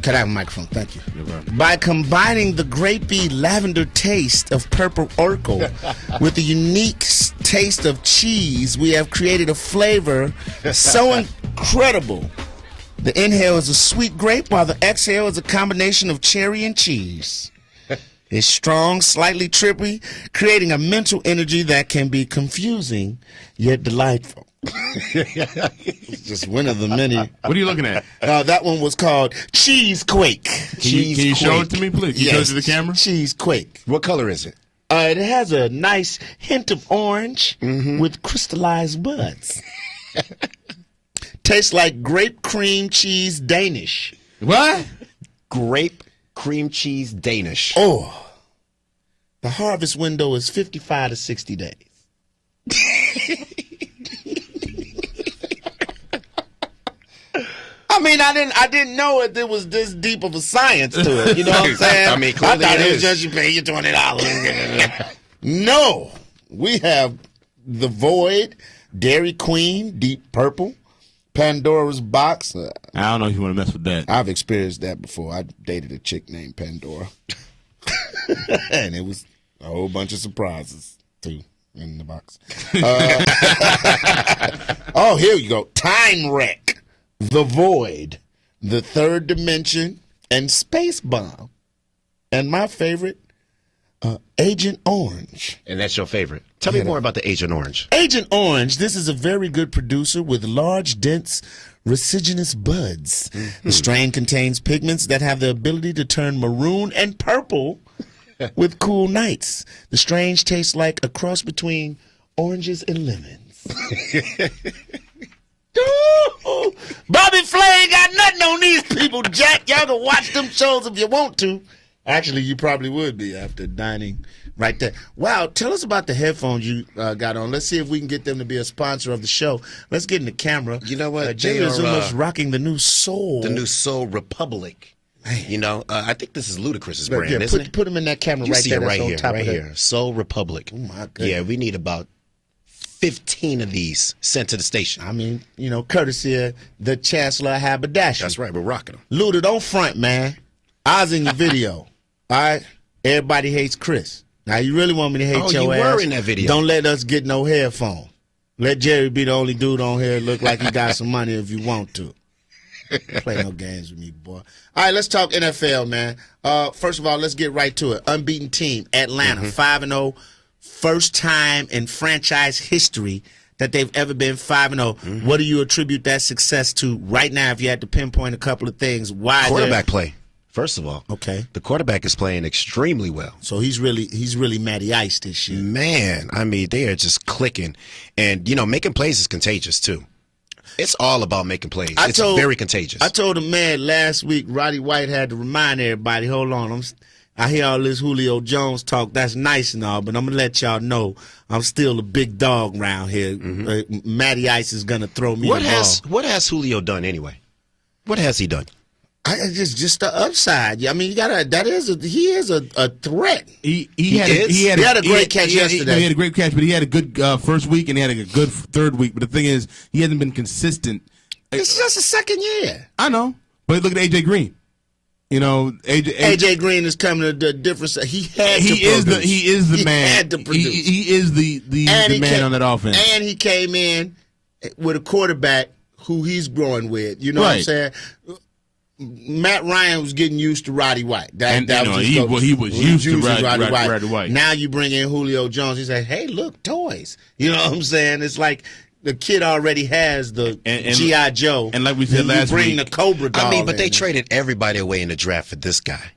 Cut out the microphone, thank you. By combining the grapey lavender taste of purple Urkel with the unique taste of cheese, we have created a flavor so incredible. The inhale is a sweet grape, while the exhale is a combination of cherry and cheese. It's strong, slightly trippy, creating a mental energy that can be confusing, yet delightful. It's just one of the many. What are you looking at? That one was called Cheesequake. Can you show it to me, please? Can you show it to the camera? Cheesequake. What color is it? It has a nice hint of orange with crystallized buds. Tastes like grape cream cheese Danish. What? Grape cream cheese Danish. Oh. The harvest window is 55 to 60 days. I mean, I didn't know it. There was this deep of a science to it. You know what I'm saying? I mean, clearly I thought it it is. was just you pay your $20. No, we have the Void, Dairy Queen, Deep Purple, Pandora's Box. I don't know if you want to mess with that. I've experienced that before. I dated a chick named Pandora, and it was a whole bunch of surprises too in the box. Oh, here you go. Time Wreck. The Void, The Third Dimension, and Space Bomb. And my favorite, Agent Orange. And that's your favorite. Tell me more about the Agent Orange. Agent Orange, this is a very good producer with large, dense, residuous buds. The strain contains pigments that have the ability to turn maroon and purple with cool nights. The strain tastes like a cross between oranges and lemons. Ooh, Bobby Flay ain't got nothing on these people, Jack. Y'all can watch them shows if you want to. Actually, you probably would be after dining right there. Wow, tell us about the headphones you got on. Let's see if we can get them to be a sponsor of the show. Let's get in the camera. You know what? Jay Azuma's rocking the new Soul. The new Soul Republic. Man. You know, I think this is Ludacris's brand, Yeah, isn't it? Put him in that camera You right see there. it right That's here, on top right of here. Soul Republic. Oh, my goodness. Yeah, we need about 15 of these sent to the station. I mean, you know, courtesy of the Chancellor Haberdasher. That's right, we're rocking them. Luda, don't front, man. I was in your video. All right? Everybody hates Chris. Now, you really want me to hate your ass? Oh, you were in that video. Don't let us get no headphone. Let Jerry be the only dude on here look like he got some money if you want to. Play no games with me, boy. All right, let's talk NFL, man. First of all, let's get right to it. Unbeaten team, Atlanta, 5-0. First time in franchise history that they've ever been 5-0. What do you attribute that success to right now if you had to pinpoint a couple of things? Why? Quarterback play, first of all. Okay. The quarterback is playing extremely well. So he's really Matty Ice this year. Man, I mean, they are just clicking. And, you know, making plays is contagious, too. It's all about making plays. It's very contagious. I told a man last week, Roddy White had to remind everybody, hold on, I hear all this Julio Jones talk. That's nice and all, but I'm going to let y'all know I'm still a big dog around here. Matty Ice is going to throw me the ball. What has Julio done anyway? What has he done? Just the upside. I mean, he is a threat. He had a great catch yesterday. He had a great catch, but he had a good first week and he had a good third week. But the thing is, he hasn't been consistent. It's just a second year. I know, but look at AJ Green. You know, AJ Green is coming to the difference. He is the man. He had to produce. He is the man on that offense. And he came in with a quarterback who he's growing with. You know what I'm saying? Matt Ryan was getting used to Roddy White. He was used to Roddy White. Now you bring in Julio Jones. He said, "Hey, look, toys." You know what I'm saying? It's like the kid already has the G.I. Joe. And like we said last week, bring the Cobra dog. I mean, but they traded everybody away in the draft for this guy.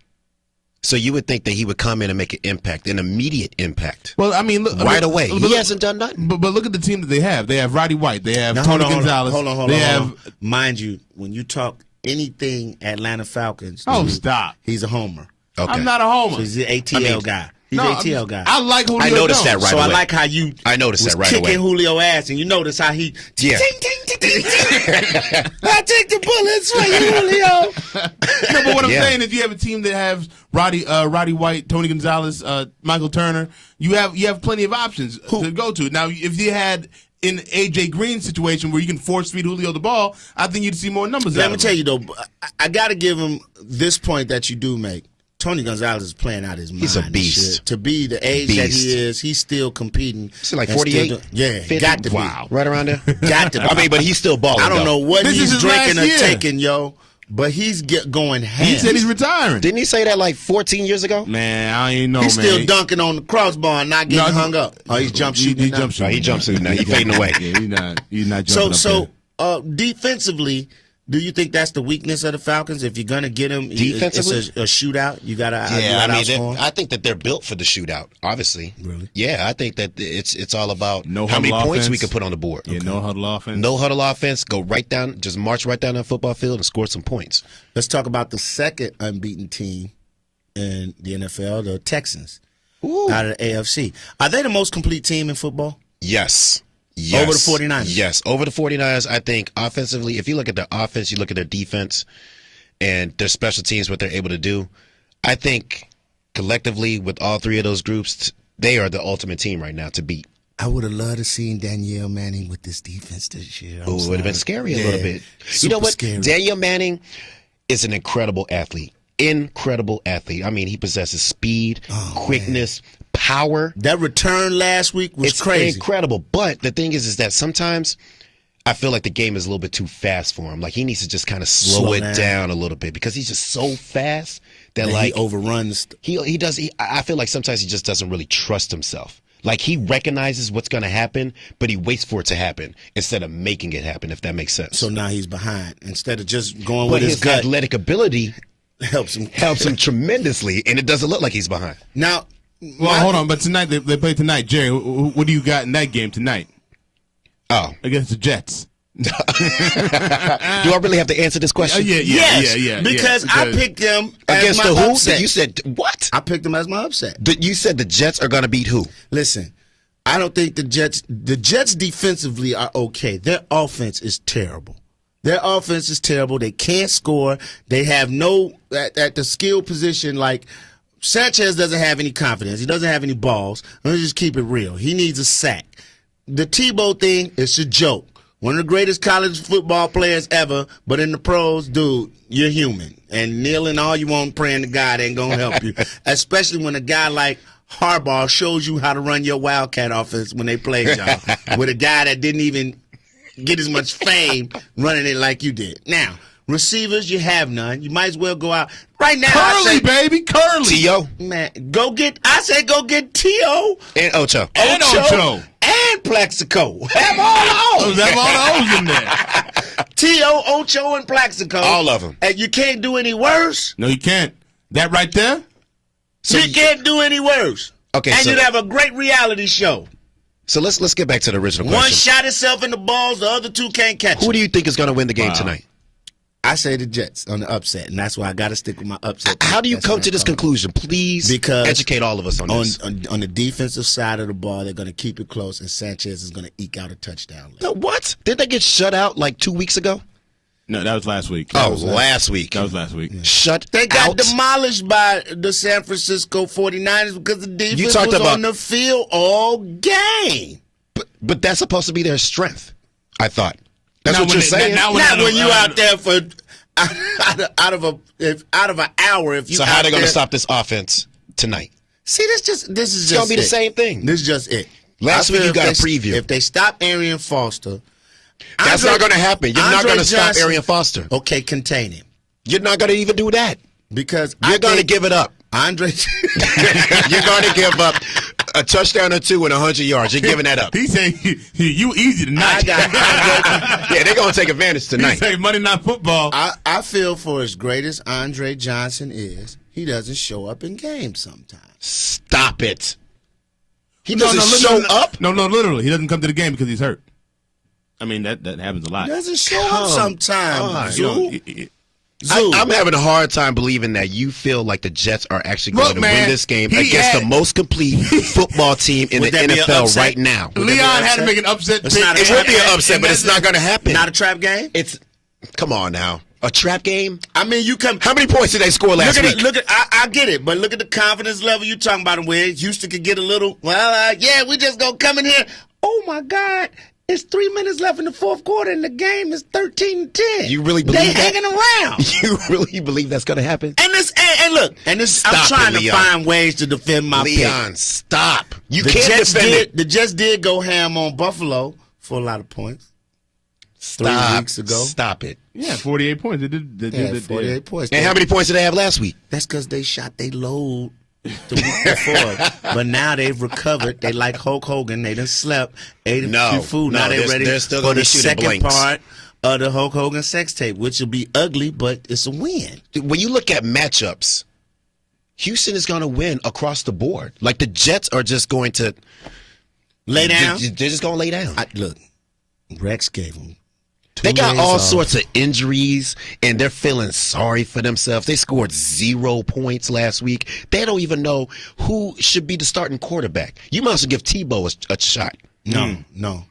So you would think that he would come in and make an impact, an immediate impact. Well, I mean, look, right away. He hasn't done nothing. But look at the team that they have. They have Roddy White. They have Tony Gonzalez. Hold on. Mind you, when you talk anything Atlanta Falcons, stop. He's a homer. Okay. I'm not a homer. So he's an ATL guy. He's an ATL guy. I like Julio. I noticed that right away. So I like how you kicking Julio ass, and you notice how he ting, ting, ting, ting, ting. I take the bullets for you, Julio. No, but what I'm saying is, you have a team that has Roddy White, Tony Gonzalez, Michael Turner. You have plenty of options to go to. Now, if in AJ Green's situation where you can force feed Julio the ball, I think you'd see more numbers. Let me tell you though, I got to give him this point that you do make. Tony Gonzalez is playing out his mind. He's a beast. To be the age that he is, he's still competing. He's like 48? Yeah, 50? got to be. Wow. Right around there? Got to be. I mean, but he's still balling. I don't know what he's drinking or year. taking, yo, but he's going ham. He said he's retiring. Didn't he say that like 14 years ago? Man, I ain't know, He's man. still dunking on the crossbar and not getting hung up. Oh, he's jump shooting. He jump shooting. He jump shooting now. He's fading away. Yeah, he's not jumping up there. Defensively, do you think that's the weakness of the Falcons? If you're gonna get him, defensively, it's a shootout. You gotta, I think that they're built for the shootout. Obviously, really. Yeah, I think that it's all about no how many points offense. we can put on the board. Yeah, no huddle offense. No huddle offense. Go right down, just march right down the football field and score some points. Let's talk about the second unbeaten team in the NFL, the Texans, out of the AFC. Are they the most complete team in football? Yes. Over the 49ers? Yes, over the 49ers. I think offensively, if you look at their offense, you look at their defense and their special teams, what they're able to do, I think collectively with all three of those groups, they are the ultimate team right now to beat. I would have loved to seen Danielle Manning with this defense this year. Oh, it would have been scary a little bit. Super You know what? scary. Danielle Manning is an incredible athlete. Incredible athlete. I mean, he possesses speed, quickness, power. That return last week was crazy. Incredible. But the thing is that sometimes I feel like the game is a little bit too fast for him. Like he needs to just kind of slow it down a little bit because he's just so fast that he overruns. He does. I feel like sometimes he just doesn't really trust himself. Like he recognizes what's going to happen, but he waits for it to happen instead of making it happen. If that makes sense. So now he's behind instead of just going but with his gut. Athletic ability helps him tremendously, and it doesn't look like he's behind. Now, well, hold on. But tonight they play tonight, Jerry. What do you got in that game tonight? Oh, against the Jets. Do I really have to answer this question? Yeah. Because I picked them against as my the who? upset. You said what? I picked them as my upset. You said the Jets are going to beat who? Listen, I don't think the Jets defensively are okay. Their offense is terrible. Their offense is terrible. They can't score. They have no at the skill position. Like Sanchez doesn't have any confidence. He doesn't have any balls. Let's just keep it real. He needs a sack. The Tebow thing is a joke. One of the greatest college football players ever, but in the pros, dude, you're human. And kneeling all you want, praying to God ain't gonna help you. Especially when a guy like Harbaugh shows you how to run your Wildcat offense when they played y'all with a guy that didn't even get as much fame running it like you did. Now, receivers, you have none. You might as well go out right now. Curly, baby, Curly. T.O. Man, go get T.O. and Ocho. And Ocho. And Plexico. Have all those. Have all those in there. T.O., Ocho, and Plexico. All of them. And you can't do any worse. No, you can't. That right there? So you can't do any worse. Okay, and so you'd have a great reality show. So let's get back to the original question. One shot himself in the balls, the other two can't catch Who him. do you think is going to win the game tonight? I say the Jets on the upset, and that's why I got to stick with my upset. How do you come to this conclusion? Please educate all of us on this. On the defensive side of the ball, they're going to keep it close, and Sanchez is going to eke out a touchdown. No, what? Did they get shut out like 2 weeks ago? No, that was last week. Last week. That was last week. Yeah. Shut They got out. demolished by the San Francisco 49ers because the defense was on the field all game. But that's supposed to be their strength, I thought. That's what you're saying. Not when you out there for out of an hour. If you so how are they going to stop this offense tonight? See, this is just going to be the same thing. This is just it. Last week you got a preview. If they stop Arian Foster, that's not going to happen. You're not going to stop Arian Foster. Okay, contain him. You're not going to even do that because you're going to give it up. Andre, you're going to give up a touchdown or two and 100 yards. You're giving that up. He said, you easy tonight. Yeah, they're going to take advantage tonight. He said Monday Night Football. I feel for as great as Andre Johnson is, he doesn't show up in games sometimes. Stop it. He doesn't show up? No, literally. He doesn't come to the game because he's hurt. I mean, that happens a lot. He doesn't show up sometimes. I'm having a hard time believing that you feel like the Jets are actually going to win this game against the most complete football team in the NFL right now. Leon had to make an upset pick. It would be an upset, but it's not going to happen. Not a trap game? Come on now. A trap game? I mean, you come. How many points did they score last week? I get it, but look at the confidence level you talking about where Houston could get a little, yeah, we just going to come in here. Oh, my God. It's 3 minutes left in the fourth quarter, and the game is 13-10. You really believe they that? hanging around? You really believe that's going to happen? And look, Stop I'm trying it, to Leon. find ways to defend my Leon, pick. stop. You The can't Jets defend did. it. The Jets did go ham on Buffalo for a lot of points. 3 weeks ago. Stop it. Yeah, 48 points. They did. They had 48 points. And how many points did they have last week? That's because they shot they load the week before. But now they've recovered. They like Hulk Hogan. They done slept, ate a few food. Now they're ready still for gonna the be shooting second blanks. part of the Hulk Hogan sex tape, which will be ugly, but it's a win. When you look at matchups, Houston is going to win across the board. Like the Jets are just going to Lay down. They're just going to lay down. Look, Rex gave them. They got all sorts of injuries, and they're feeling sorry for themselves. They scored 0 points last week. They don't even know who should be the starting quarterback. You might as well give Tebow a shot. No.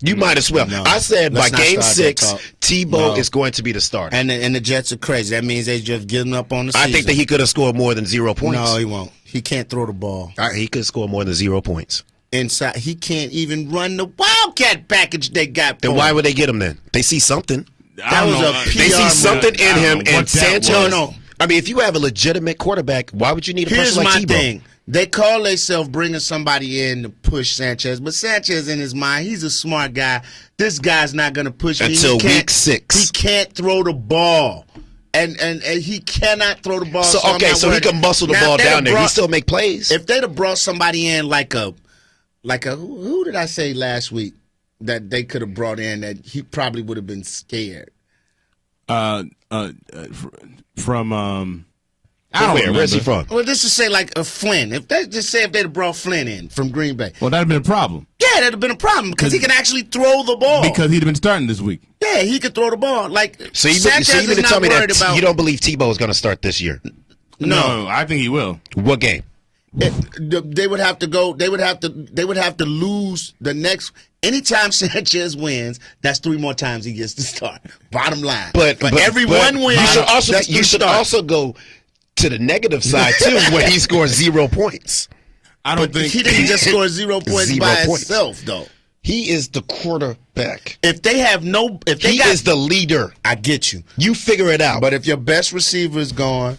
You might as well. No. I said Let's by not game start that 6, talk. Tebow is going to be the starter. And the Jets are crazy. That means they just giving up on the season. I think that he could have scored more than 0 points. No, he won't. He can't throw the ball. He could score more than 0 points. Inside, he can't even run the Wildcat package they got. Then why would they get him then? They see something. That was a PR They see something in him, and Sanchez. No. I mean, if you have a legitimate quarterback, why would you need a Here's person like my Tebow? thing. They call themselves bringing somebody in to push Sanchez, but Sanchez in his mind, he's a smart guy. This guy's not going to push me. Until week 6. He can't throw the ball. And he cannot throw the ball. So I'm not so he worried. can muscle the Now, ball if they'd down have there. He brought- still make plays. If they'd have brought somebody in like a who did I say last week that they could have brought in that he probably would have been scared. From I don't know. Where's he from? Well, this is say like a Flynn. If they'd have brought Flynn in from Green Bay. Well, that'd have been a problem. Yeah, that'd have been a problem because he can actually throw the ball. Because he'd have been starting this week. Yeah, he could throw the ball. Like So you Sanchez mean is to not tell me worried that about. you don't believe Tebow is going to start this year? No, I think he will. What game? They would have to go. They would have to lose the next. Anytime Sanchez wins, that's 3 more times he gets to start. Bottom line. But every one win, you should also go to the negative side too, where he scores 0 points. I don't think he didn't just score 0 points 0 by points. himself, though. He is the quarterback. If they have He is the leader. I get you. You figure it out. But if your best receiver is gone,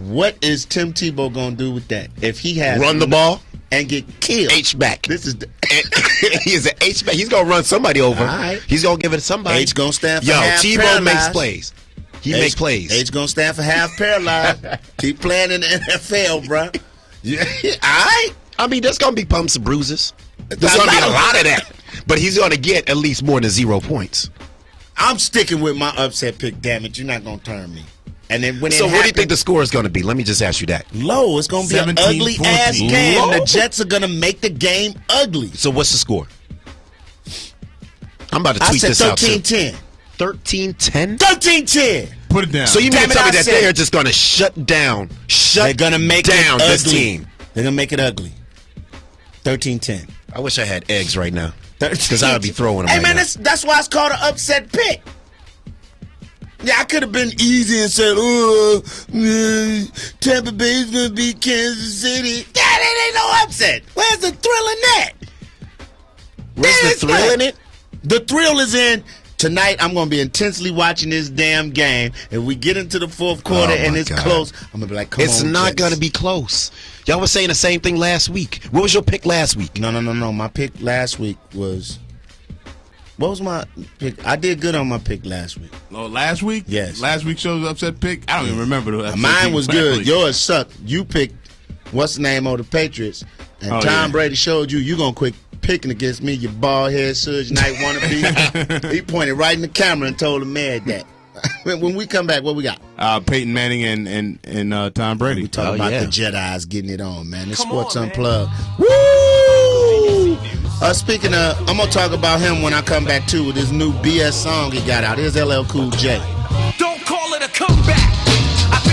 what is Tim Tebow going to do with that? If he has Run the ball and get killed, H-back. This is He is an H-back. He's going to run somebody over. All right. He's going to give it to somebody. H going to stand for Yo, half Tebow paralyzed. makes plays. He makes plays. H going to stand for half paralyzed. Keep playing in the NFL, bro. Yeah, all right. I mean, there's going to be bumps and bruises. There's going to be a lot of that. But he's going to get at least more than 0 points. I'm sticking with my upset pick, damn it. You're not going to turn me. And then when So what do you think the score is going to be? Let me just ask you that. Low. It's going to be an 17-14. ugly-ass game. Low? The Jets are going to make the game ugly. So what's the score? I'm about to I tweet said this out too. 13-10. 13-10? 13-10. put it down. So you mean Damn to it, tell me I that said- they're just going to shut down They're going to make down it ugly. this team? They're going to make it ugly. 13-10. I wish I had eggs right now. Because I would be throwing them Hey, right man, now. that's why it's called an upset pick. Yeah, I could have been easy and said, Tampa Bay's going to beat Kansas City. That ain't no upset. Where's the thrill in that? Where's the It's thrill not. in it? The thrill is in tonight. I'm going to be intensely watching this damn game. If we get into the fourth quarter Oh, and my it's God. close, I'm going to be like, come on, It's not Jets. going to be close. Y'all were saying the same thing last week. What was your pick last week? No. My pick last week was... What was my pick? I did good on my pick last week. Oh, last week? Yes. Last week's show's upset pick? I don't even remember the upset Mine pick was last good. week. Yours sucked. You picked what's the name of the Patriots, and Oh, Tom yeah. Brady showed you gonna quit picking against me, you bald head Suge Knight wannabe. He pointed right in the camera and told the man that. When we come back, what we got? Peyton Manning and Tom Brady. We talking about yeah. the Jedi's getting it on, man. It's Sports Unplugged. Woo! Speaking of, I'm gonna talk about him when I come back too with his new BS song he got out. Here's LL Cool J.